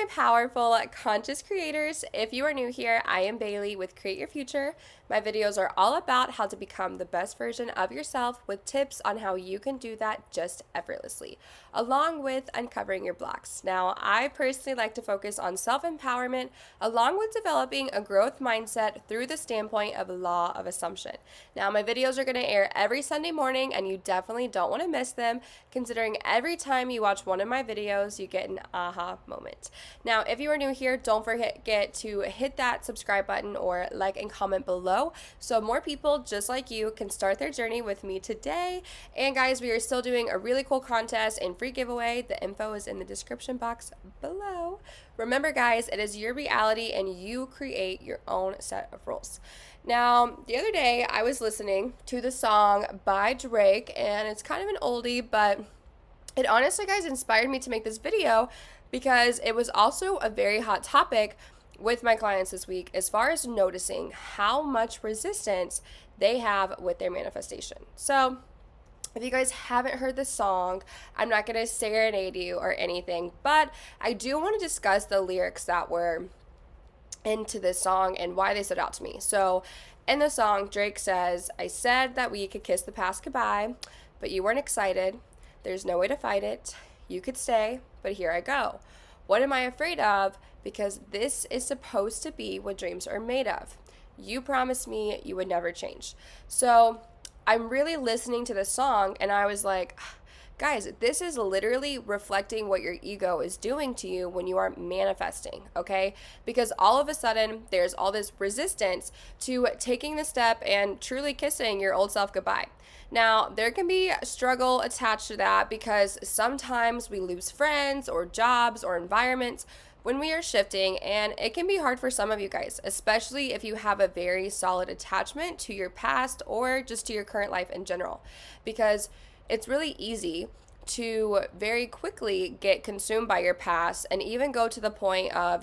my powerful conscious creators. If you are new here, I am Bailee with Create Your Future. My videos are all about how to become the best version of yourself with tips on how you can do that just effortlessly, along with uncovering your blocks. Now, I personally like to focus on self-empowerment along with developing a growth mindset through the standpoint of law of assumption. Now, my videos are going to air every Sunday morning, and you definitely don't want to miss them, considering every time you watch one of my videos, you get an aha moment. Now, if you are new here, don't forget to hit that subscribe button or like and comment below so more people just like you can start their journey with me today. And guys, we are still doing a really cool contest and free giveaway. The info is in the description box below. Remember, guys, it is your reality and you create your own set of rules. Now, the other day I was listening to the song by Drake, and it's kind of an oldie, but it honestly, guys, inspired me to make this video because it was also a very hot topic with my clients this week as far as noticing how much resistance they have with their manifestation. So if you guys haven't heard the song, I'm not going to serenade you or anything, but I do want to discuss the lyrics that were into this song and why they stood out to me. So in the song, Drake says, "I said that we could kiss the past goodbye, but you weren't excited. There's no way to fight it. You could stay, but here I go. What am I afraid of? Because this is supposed to be what dreams are made of. You promised me you would never change." So I'm really listening to the song and I was like, guys, this is literally reflecting what your ego is doing to you when you are manifesting, okay? Because all of a sudden, there's all this resistance to taking the step and truly kissing your old self goodbye. Now, there can be struggle attached to that because sometimes we lose friends or jobs or environments when we are shifting, and it can be hard for some of you guys, especially if you have a very solid attachment to your past or just to your current life in general, because it's really easy to very quickly get consumed by your past and even go to the point of,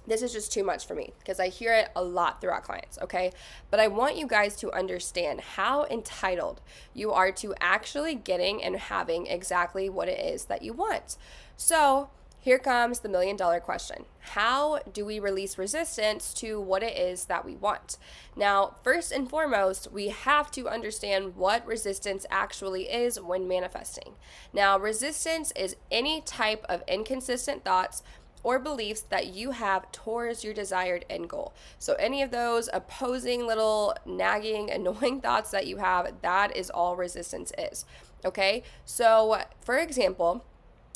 this is just too much for me, because I hear it a lot throughout clients, okay? But I want you guys to understand how entitled you are to actually getting and having exactly what it is that you want. So here comes the $1 million question. How do we release resistance to what it is that we want? Now, first and foremost, we have to understand what resistance actually is when manifesting. Now, resistance is any type of inconsistent thoughts or beliefs that you have towards your desired end goal. So any of those opposing little nagging, annoying thoughts that you have, that is all resistance is, okay? So for example,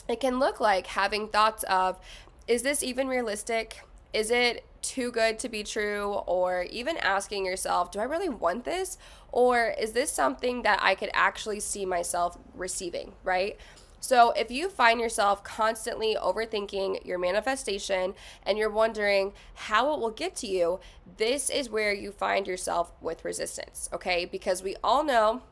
it can look like having thoughts of, is this even realistic? Is it too good to be true? Or even asking yourself, do I really want this? Or is this something that I could actually see myself receiving, right? So if you find yourself constantly overthinking your manifestation and you're wondering how it will get to you, this is where you find yourself with resistance, okay? Because we all know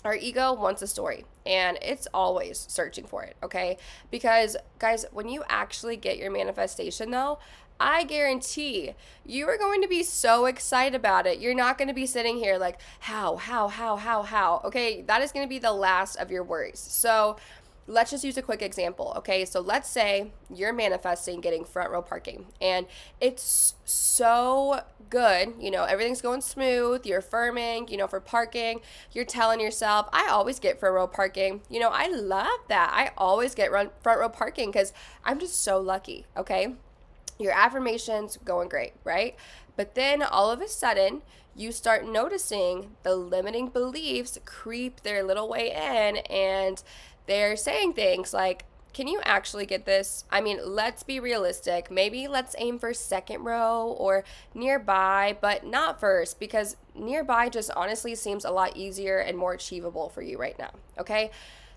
our ego wants a story, and it's always searching for it, okay? Because, guys, when you actually get your manifestation, though, I guarantee you are going to be so excited about it. You're not going to be sitting here like, how, okay? That is going to be the last of your worries. So let's just use a quick example, okay? So let's say you're manifesting getting front row parking, and it's so good, everything's going smooth, you're affirming, for parking, you're telling yourself, I always get front row parking, I love that, I always get front row parking because I'm just so lucky, okay? Your affirmations going great, right? But then all of a sudden, you start noticing the limiting beliefs creep their little way in, and they're saying things like, can you actually get this? I mean, let's be realistic. Maybe let's aim for second row or nearby, but not first, because nearby just honestly seems a lot easier and more achievable for you right now, okay?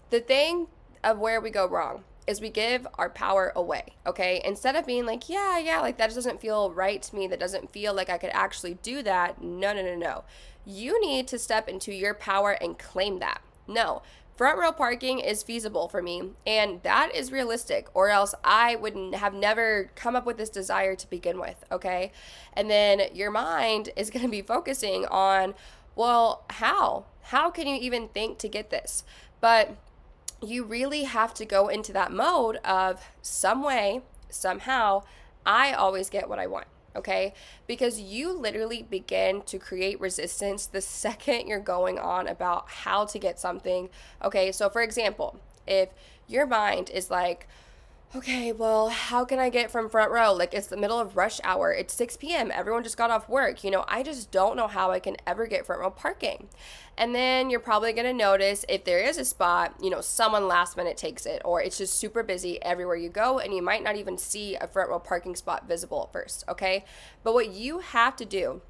The thing of where we go wrong is we give our power away, okay? Instead of being like, yeah, like that doesn't feel right to me, that doesn't feel like I could actually do that. No. You need to step into your power and claim that. No. Front row parking is feasible for me, and that is realistic, or else I would have never come up with this desire to begin with, okay? And then your mind is going to be focusing on, well, how? How can you even think to get this? But you really have to go into that mode of some way somehow I always get what I want. Okay, because you literally begin to create resistance the second you're going on about how to get something. Okay, so for example, if your mind is like, okay, well, how can I get from front row? Like, it's the middle of rush hour. It's 6 p.m. Everyone just got off work. I just don't know how I can ever get front row parking. And then you're probably going to notice if there is a spot, someone last minute takes it, or it's just super busy everywhere you go, and you might not even see a front row parking spot visible at first, okay? But what you have to do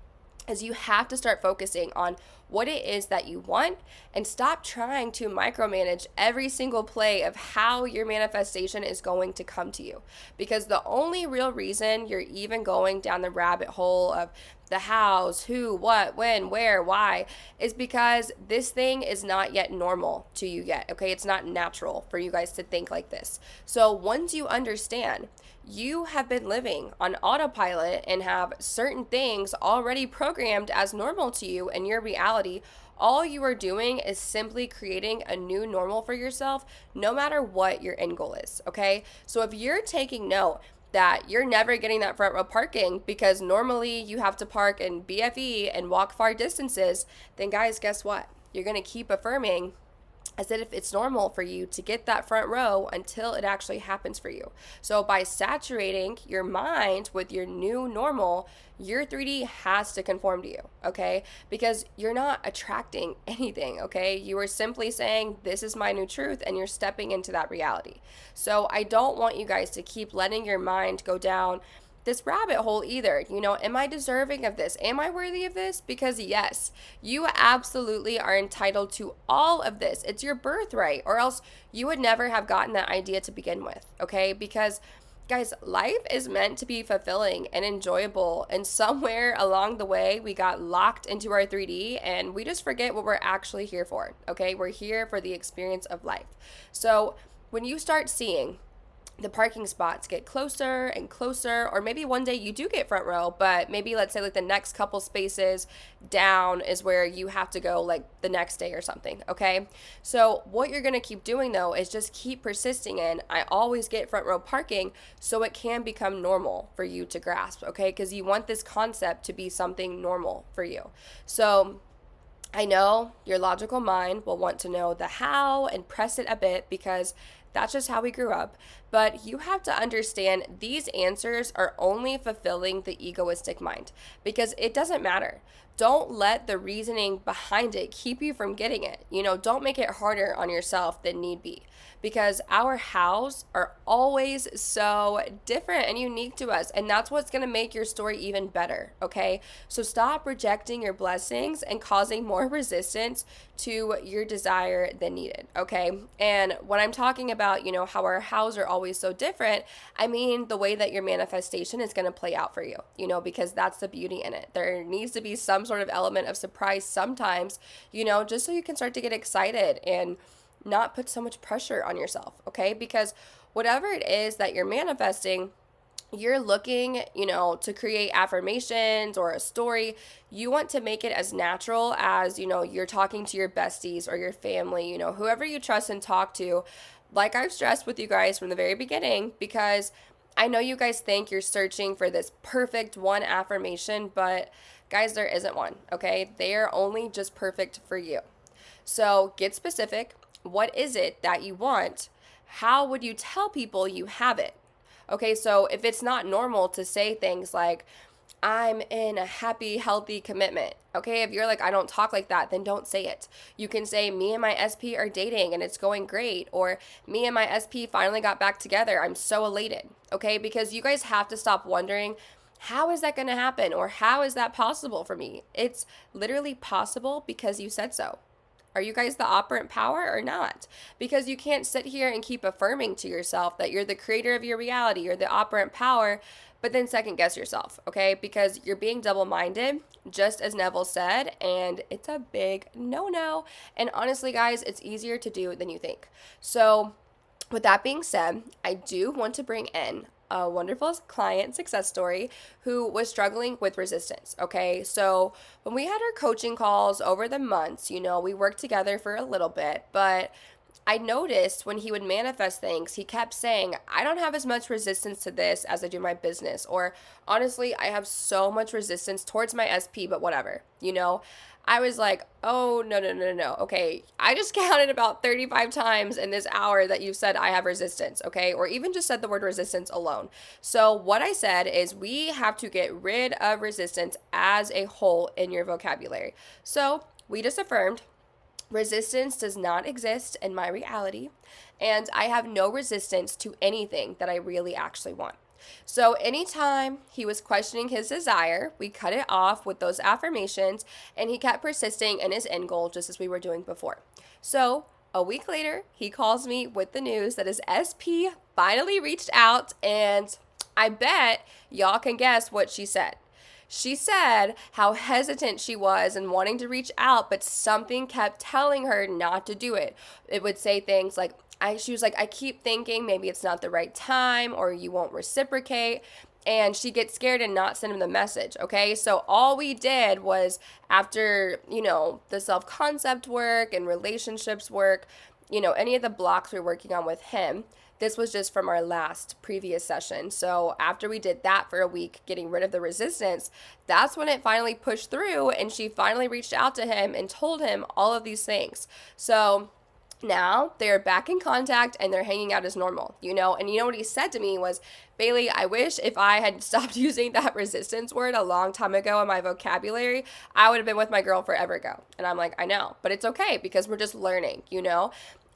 is you have to start focusing on what it is that you want and stop trying to micromanage every single play of how your manifestation is going to come to you. Because the only real reason you're even going down the rabbit hole of the hows, who, what, when, where, why, is because this thing is not yet normal to you yet, okay? It's not natural for you guys to think like this. So once you understand, you have been living on autopilot and have certain things already programmed as normal to you in your reality. All you are doing is simply creating a new normal for yourself, no matter what your end goal is, okay? So if you're taking note that you're never getting that front row parking because normally you have to park in BFE and walk far distances, then guys, guess what? You're going to keep affirming as if it's normal for you to get that front row until it actually happens for you. So by saturating your mind with your new normal, your 3D has to conform to you, okay? Because you're not attracting anything, okay? You are simply saying, this is my new truth, and you're stepping into that reality. So I don't want you guys to keep letting your mind go down this rabbit hole either. Am I deserving of this? Am I worthy of this? Because yes, you absolutely are entitled to all of this. It's your birthright, or else you would never have gotten that idea to begin with, okay? Because guys, life is meant to be fulfilling and enjoyable, and somewhere along the way we got locked into our 3D and we just forget what we're actually here for, okay? We're here for the experience of life. So when you start seeing the parking spots get closer and closer, or maybe one day you do get front row, but maybe let's say like the next couple spaces down is where you have to go like the next day or something, okay? So what you're gonna keep doing though is just keep persisting in, I always get front row parking, so it can become normal for you to grasp, okay? Because you want this concept to be something normal for you. So I know your logical mind will want to know the how and press it a bit because that's just how we grew up. But you have to understand these answers are only fulfilling the egoistic mind because it doesn't matter. Don't let the reasoning behind it keep you from getting it. Don't make it harder on yourself than need be, because our hows are always so different and unique to us. And that's what's going to make your story even better. Okay. So stop rejecting your blessings and causing more resistance to your desire than needed. Okay. And when I'm talking about, how our hows are always so different, I mean the way that your manifestation is going to play out for you, because that's the beauty in it. There needs to be some sort of element of surprise sometimes, just so you can start to get excited and not put so much pressure on yourself, okay? Because whatever it is that you're manifesting, you're looking, to create affirmations or a story. You want to make it as natural as, you're talking to your besties or your family, whoever you trust and talk to. Like I've stressed with you guys from the very beginning, because I know you guys think you're searching for this perfect one affirmation, but guys, there isn't one, okay? They are only just perfect for you. So get specific. What is it that you want? How would you tell people you have it? Okay, so if it's not normal to say things like, I'm in a happy, healthy commitment. Okay, if you're like, I don't talk like that, then don't say it. You can say, me and my SP are dating and it's going great. Or me and my SP finally got back together. I'm so elated. Okay, because you guys have to stop wondering, how is that going to happen? Or how is that possible for me? It's literally possible because you said so. Are you guys the operant power or not? Because you can't sit here and keep affirming to yourself that you're the creator of your reality, you're the operant power, but then second guess yourself, okay? Because you're being double-minded, just as Neville said, and it's a big no-no. And honestly, guys, it's easier to do than you think. So with that being said, I do want to bring in a wonderful client success story who was struggling with resistance. Okay, so when we had our coaching calls over the months, we worked together for a little bit, but I noticed when he would manifest things, he kept saying, I don't have as much resistance to this as I do my business. Or honestly, I have so much resistance towards my SP, but whatever, you know? I was like, oh, no, no, no, no, no. Okay, I just counted about 35 times in this hour that you've said I have resistance, okay? Or even just said the word resistance alone. So what I said is we have to get rid of resistance as a whole in your vocabulary. So we just affirmed resistance does not exist in my reality, and I have no resistance to anything that I really actually want. So anytime he was questioning his desire, we cut it off with those affirmations, and he kept persisting in his end goal just as we were doing before. So a week later, he calls me with the news that his SP finally reached out, and I bet y'all can guess what she said. She said how hesitant she was and wanting to reach out, but something kept telling her not to do it. It would say things like, she was like, I keep thinking maybe it's not the right time or you won't reciprocate. And she gets scared and not send him the message, okay? So all we did was after, the self-concept work and relationships work, any of the blocks we're working on with him, this was just from our last previous session. So after we did that for a week, getting rid of the resistance, that's when it finally pushed through and she finally reached out to him and told him all of these things. So now they're back in contact and they're hanging out as normal, and you know what he said to me was, Bailee, I wish if I had stopped using that resistance word a long time ago in my vocabulary, I would have been with my girl forever ago. And I'm like, I know, but it's okay because we're just learning,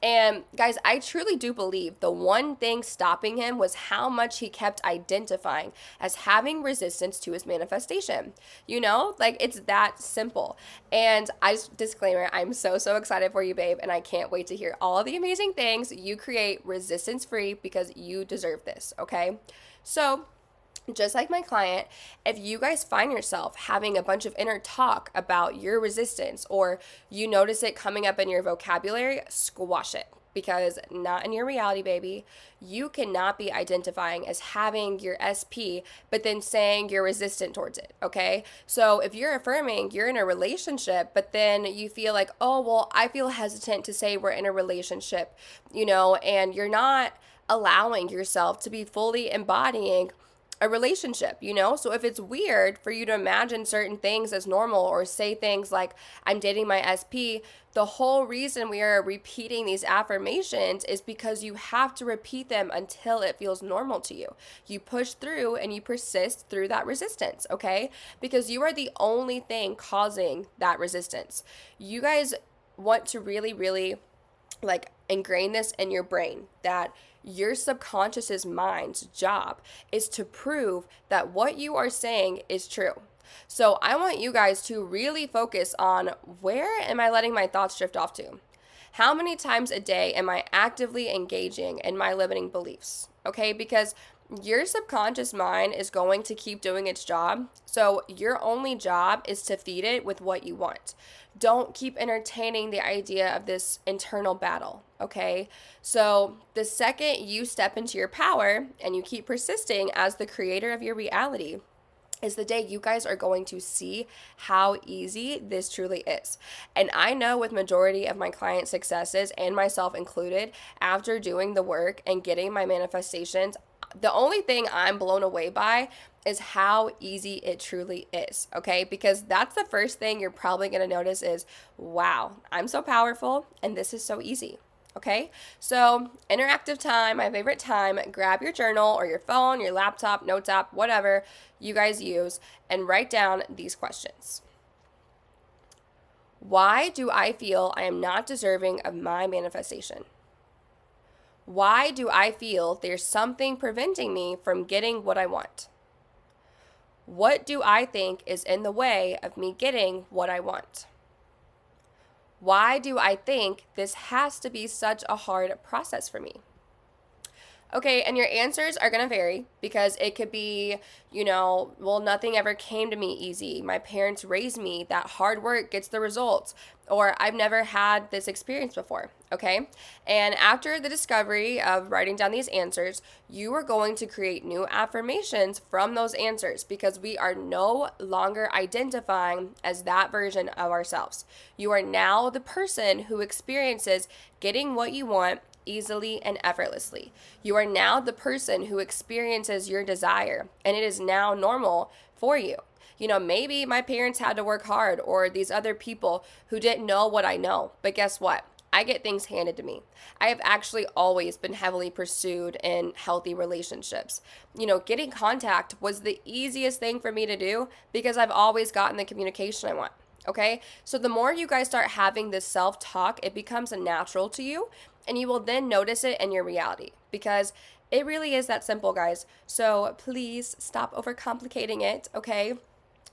And guys, I truly do believe the one thing stopping him was how much he kept identifying as having resistance to his manifestation. It's that simple. And disclaimer, I'm so excited for you, babe, and I can't wait to hear all the amazing things you create resistance free because you deserve this, okay? So, just like my client, if you guys find yourself having a bunch of inner talk about your resistance or you notice it coming up in your vocabulary, squash it because not in your reality, baby. You cannot be identifying as having your SP, but then saying you're resistant towards it, okay? So if you're affirming you're in a relationship, but then you feel like, oh, well, I feel hesitant to say we're in a relationship, and you're not allowing yourself to be fully embodying a relationship, So if it's weird for you to imagine certain things as normal or say things like, I'm dating my SP, the whole reason we are repeating these affirmations is because you have to repeat them until it feels normal to you. You push through and you persist through that resistance, okay? Because you are the only thing causing that resistance. You guys want to really, really ingrain this in your brain that your subconscious's mind's job is to prove that what you are saying is true. So I want you guys to really focus on, where am I letting my thoughts drift off to? How many times a day am I actively engaging in my limiting beliefs? Okay, because your subconscious mind is going to keep doing its job. So your only job is to feed it with what you want. Don't keep entertaining the idea of this internal battle, okay? So the second you step into your power and you keep persisting as the creator of your reality, is the day you guys are going to see how easy this truly is. And I know with majority of my client successes, and myself included, after doing the work and getting my manifestations, the only thing I'm blown away by is how easy it truly is, okay? Because that's the first thing you're probably going to notice is, wow, I'm so powerful and this is so easy. Okay, so interactive time, my favorite time. Grab your journal or your phone, your laptop, notes app, whatever you guys use, and write down these questions. Why do I feel I am not deserving of my manifestation? Why do I feel there's something preventing me from getting what I want? What do I think is in the way of me getting what I want? Why do I think this has to be such a hard process for me? Okay, and your answers are going to vary because it could be, well, nothing ever came to me easy. My parents raised me. That hard work gets the results. Or I've never had this experience before. Okay. And after the discovery of writing down these answers, you are going to create new affirmations from those answers because we are no longer identifying as that version of ourselves. You are now the person who experiences getting what you want easily and effortlessly. You are now the person who experiences your desire, and it is now normal for you. Maybe my parents had to work hard, or these other people who didn't know what I know. But guess what? I get things handed to me. I have actually always been heavily pursued in healthy relationships. Getting contact was the easiest thing for me to do because I've always gotten the communication I want. Okay, so the more you guys start having this self-talk, it becomes natural to you, and you will then notice it in your reality because it really is that simple, guys. So please stop overcomplicating it, okay?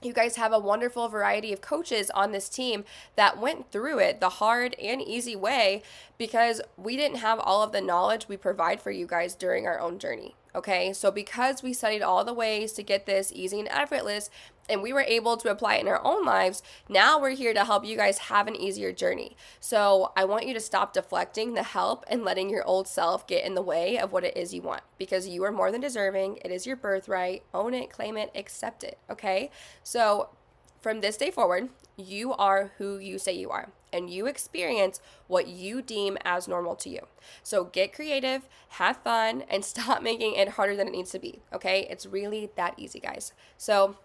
You guys have a wonderful variety of coaches on this team that went through it the hard and easy way because we didn't have all of the knowledge we provide for you guys during our own journey. Okay, so because we studied all the ways to get this easy and effortless, and we were able to apply it in our own lives, now we're here to help you guys have an easier journey. So I want you to stop deflecting the help and letting your old self get in the way of what it is you want because you are more than deserving. It is your birthright. Own it, claim it, accept it. Okay, so from this day forward, you are who you say you are, and you experience what you deem as normal to you. So get creative, have fun, and stop making it harder than it needs to be, okay? It's really that easy, guys. So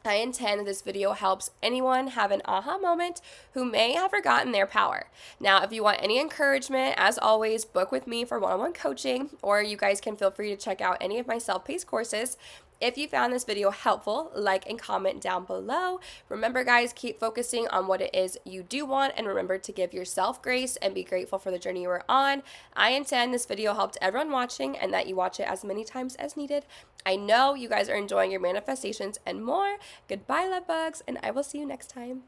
I intend this video helps anyone have an aha moment who may have forgotten their power. Now, if you want any encouragement, as always, book with me for one-on-one coaching, or you guys can feel free to check out any of my self-paced courses. If you found this video helpful, like and comment down below. Remember, guys, keep focusing on what it is you do want, and remember to give yourself grace and be grateful for the journey you are on. I intend this video helped everyone watching and that you watch it as many times as needed. I know you guys are enjoying your manifestations and more. Goodbye, love bugs, and I will see you next time.